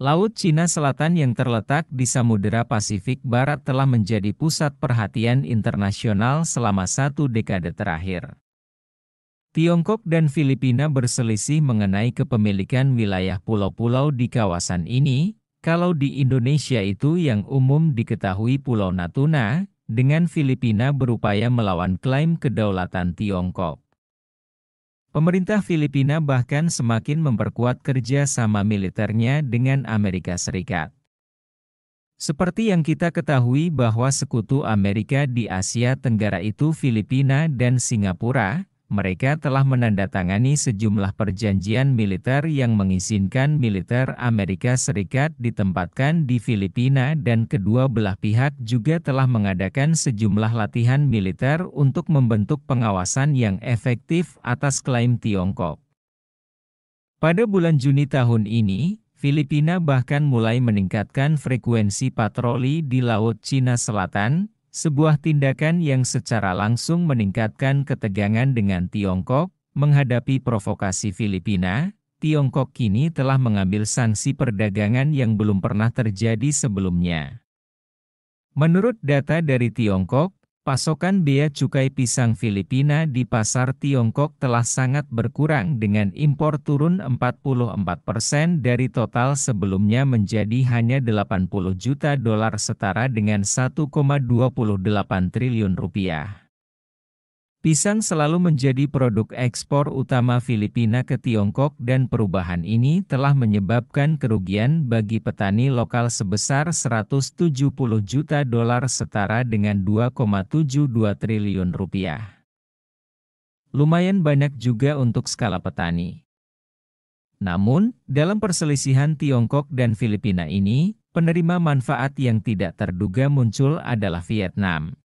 Laut Cina Selatan yang terletak di Samudera Pasifik Barat telah menjadi pusat perhatian internasional selama 1 dekade terakhir. Tiongkok dan Filipina berselisih mengenai kepemilikan wilayah pulau-pulau di kawasan ini. Kalau di Indonesia itu yang umum diketahui Pulau Natuna, dengan Filipina berupaya melawan klaim kedaulatan Tiongkok. Pemerintah Filipina bahkan semakin memperkuat kerjasama militernya dengan Amerika Serikat. Seperti yang kita ketahui bahwa sekutu Amerika di Asia Tenggara itu Filipina dan Singapura, mereka telah menandatangani sejumlah perjanjian militer yang mengizinkan militer Amerika Serikat ditempatkan di Filipina dan kedua belah pihak juga telah mengadakan sejumlah latihan militer untuk membentuk pengawasan yang efektif atas klaim Tiongkok. Pada bulan Juni tahun ini, Filipina bahkan mulai meningkatkan frekuensi patroli di Laut Cina Selatan, sebuah tindakan yang secara langsung meningkatkan ketegangan dengan Tiongkok. Menghadapi provokasi Filipina, Tiongkok kini telah mengambil sanksi perdagangan yang belum pernah terjadi sebelumnya. Menurut data dari Tiongkok, pasokan bea cukai pisang Filipina di pasar Tiongkok telah sangat berkurang dengan impor turun 44% dari total sebelumnya menjadi hanya 80 juta dolar setara dengan 1,28 triliun rupiah. Pisang selalu menjadi produk ekspor utama Filipina ke Tiongkok dan perubahan ini telah menyebabkan kerugian bagi petani lokal sebesar 170 juta dolar setara dengan 2,72 triliun rupiah. Lumayan banyak juga untuk skala petani. Namun, dalam perselisihan Tiongkok dan Filipina ini, penerima manfaat yang tidak terduga muncul adalah Vietnam.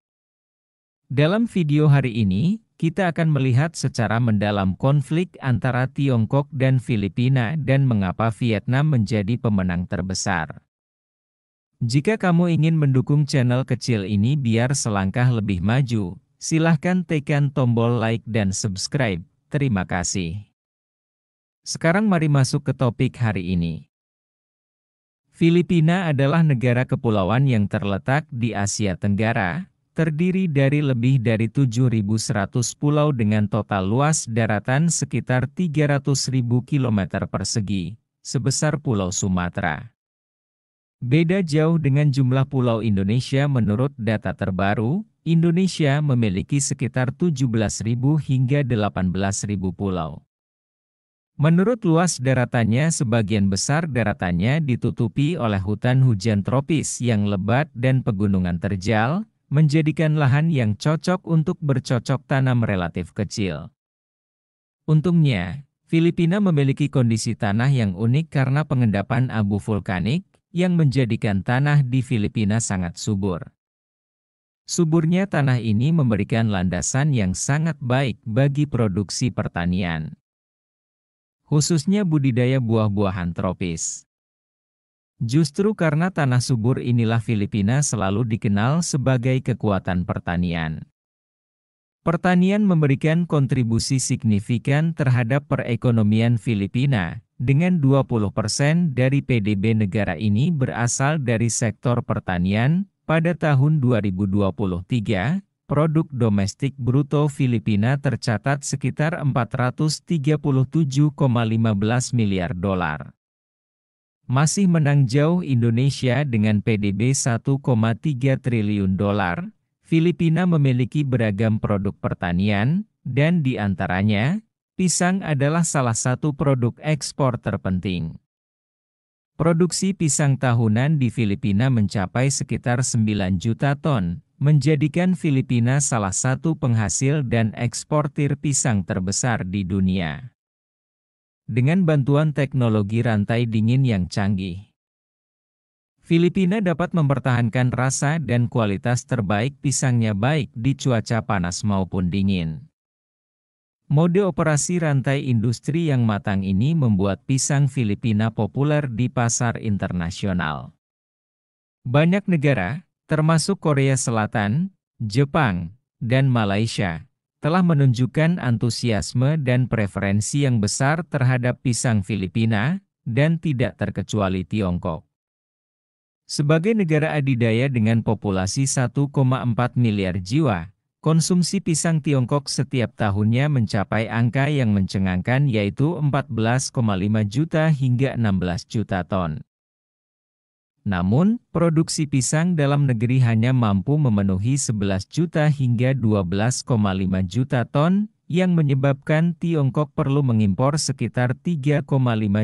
Dalam video hari ini, kita akan melihat secara mendalam konflik antara Tiongkok dan Filipina dan mengapa Vietnam menjadi pemenang terbesar. Jika kamu ingin mendukung channel kecil ini biar selangkah lebih maju, silahkan tekan tombol like dan subscribe. Terima kasih. Sekarang mari masuk ke topik hari ini. Filipina adalah negara kepulauan yang terletak di Asia Tenggara, terdiri dari lebih dari 7.100 pulau dengan total luas daratan sekitar 300.000 km persegi, sebesar Pulau Sumatera. Beda jauh dengan jumlah pulau Indonesia menurut data terbaru, Indonesia memiliki sekitar 17.000 hingga 18.000 pulau. Menurut luas daratannya, sebagian besar daratannya ditutupi oleh hutan hujan tropis yang lebat dan pegunungan terjal, menjadikan lahan yang cocok untuk bercocok tanam relatif kecil. Untungnya, Filipina memiliki kondisi tanah yang unik karena pengendapan abu vulkanik, yang menjadikan tanah di Filipina sangat subur. Suburnya tanah ini memberikan landasan yang sangat baik bagi produksi pertanian, khususnya budidaya buah-buahan tropis. Justru karena tanah subur inilah Filipina selalu dikenal sebagai kekuatan pertanian. Pertanian memberikan kontribusi signifikan terhadap perekonomian Filipina, dengan 20% dari PDB negara ini berasal dari sektor pertanian. Pada tahun 2023, produk domestik bruto Filipina tercatat sekitar 437,15 miliar dolar. Masih menang jauh Indonesia dengan PDB 1,3 triliun dolar, Filipina memiliki beragam produk pertanian, dan di antaranya, pisang adalah salah satu produk ekspor terpenting. Produksi pisang tahunan di Filipina mencapai sekitar 9 juta ton, menjadikan Filipina salah satu penghasil dan eksportir pisang terbesar di dunia. Dengan bantuan teknologi rantai dingin yang canggih, Filipina dapat mempertahankan rasa dan kualitas terbaik pisangnya baik di cuaca panas maupun dingin. Mode operasi rantai industri yang matang ini membuat pisang Filipina populer di pasar internasional. Banyak negara, termasuk Korea Selatan, Jepang, dan Malaysia, telah menunjukkan antusiasme dan preferensi yang besar terhadap pisang Filipina, dan tidak terkecuali Tiongkok. Sebagai negara adidaya dengan populasi 1,4 miliar jiwa, konsumsi pisang Tiongkok setiap tahunnya mencapai angka yang mencengangkan yaitu 14,5 juta hingga 16 juta ton. Namun, produksi pisang dalam negeri hanya mampu memenuhi 11 juta hingga 12,5 juta ton, yang menyebabkan Tiongkok perlu mengimpor sekitar 3,5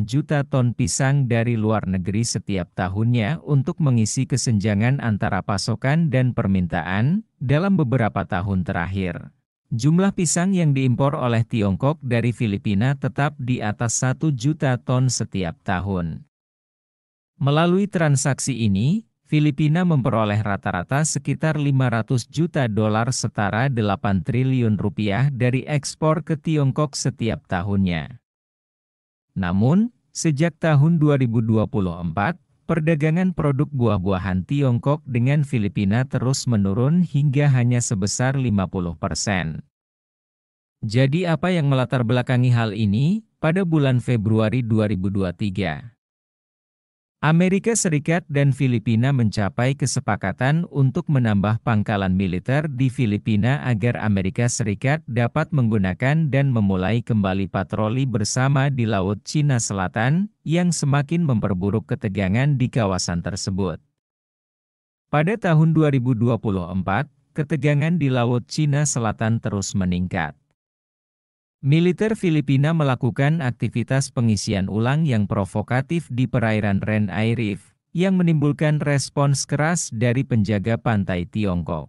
juta ton pisang dari luar negeri setiap tahunnya untuk mengisi kesenjangan antara pasokan dan permintaan dalam beberapa tahun terakhir. Jumlah pisang yang diimpor oleh Tiongkok dari Filipina tetap di atas 1 juta ton setiap tahun. Melalui transaksi ini, Filipina memperoleh rata-rata sekitar 500 juta dolar setara 8 triliun rupiah dari ekspor ke Tiongkok setiap tahunnya. Namun, sejak tahun 2024, perdagangan produk buah-buahan Tiongkok dengan Filipina terus menurun hingga hanya sebesar 50%. Jadi apa yang melatar belakangi hal ini? Pada bulan Februari 2023. Amerika Serikat dan Filipina mencapai kesepakatan untuk menambah pangkalan militer di Filipina agar Amerika Serikat dapat menggunakan dan memulai kembali patroli bersama di Laut Cina Selatan, yang semakin memperburuk ketegangan di kawasan tersebut. Pada tahun 2024, ketegangan di Laut Cina Selatan terus meningkat. Militer Filipina melakukan aktivitas pengisian ulang yang provokatif di perairan Renai Reef, yang menimbulkan respons keras dari penjaga pantai Tiongkok.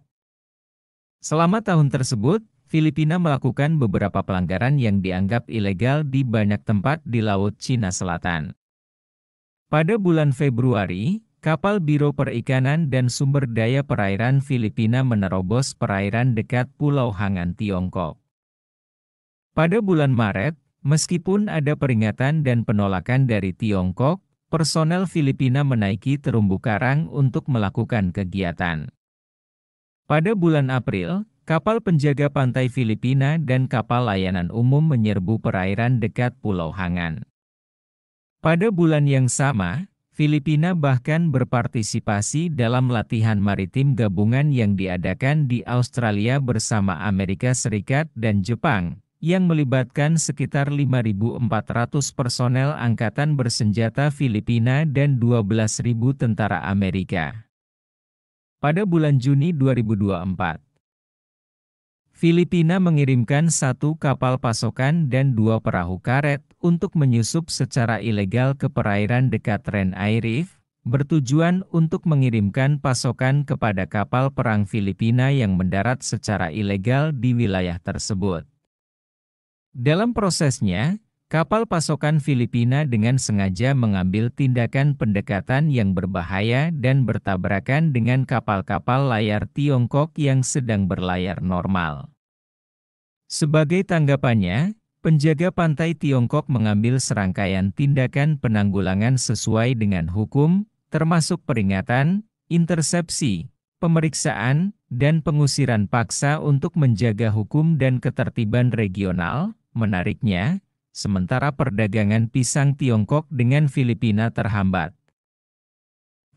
Selama tahun tersebut, Filipina melakukan beberapa pelanggaran yang dianggap ilegal di banyak tempat di Laut Cina Selatan. Pada bulan Februari, kapal Biro Perikanan dan Sumber Daya Perairan Filipina menerobos perairan dekat Pulau Hangan, Tiongkok. Pada bulan Maret, meskipun ada peringatan dan penolakan dari Tiongkok, personel Filipina menaiki terumbu karang untuk melakukan kegiatan. Pada bulan April, kapal penjaga pantai Filipina dan kapal layanan umum menyerbu perairan dekat Pulau Hangan. Pada bulan yang sama, Filipina bahkan berpartisipasi dalam latihan maritim gabungan yang diadakan di Australia bersama Amerika Serikat dan Jepang, yang melibatkan sekitar 5.400 personel angkatan bersenjata Filipina dan 12.000 tentara Amerika. Pada bulan Juni 2024, Filipina mengirimkan 1 kapal pasokan dan 2 perahu karet untuk menyusup secara ilegal ke perairan dekat Renai Reef, bertujuan untuk mengirimkan pasokan kepada kapal perang Filipina yang mendarat secara ilegal di wilayah tersebut. Dalam prosesnya, kapal pasokan Filipina dengan sengaja mengambil tindakan pendekatan yang berbahaya dan bertabrakan dengan kapal-kapal layar Tiongkok yang sedang berlayar normal. Sebagai tanggapannya, penjaga pantai Tiongkok mengambil serangkaian tindakan penanggulangan sesuai dengan hukum, termasuk peringatan, intersepsi, pemeriksaan, dan pengusiran paksa untuk menjaga hukum dan ketertiban regional. Menariknya, sementara perdagangan pisang Tiongkok dengan Filipina terhambat,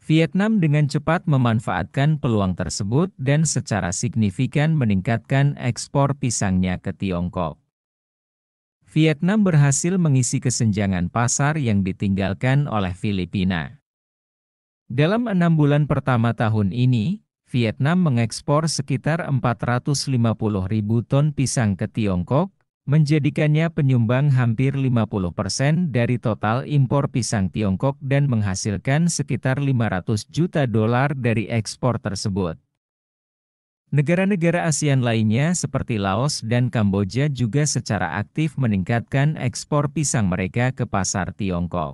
Vietnam dengan cepat memanfaatkan peluang tersebut dan secara signifikan meningkatkan ekspor pisangnya ke Tiongkok. Vietnam berhasil mengisi kesenjangan pasar yang ditinggalkan oleh Filipina. Dalam 6 bulan pertama tahun ini, Vietnam mengekspor sekitar 450.000 ton pisang ke Tiongkok, menjadikannya penyumbang hampir 50% dari total impor pisang Tiongkok dan menghasilkan sekitar 500 juta dolar dari ekspor tersebut. Negara-negara ASEAN lainnya seperti Laos dan Kamboja juga secara aktif meningkatkan ekspor pisang mereka ke pasar Tiongkok.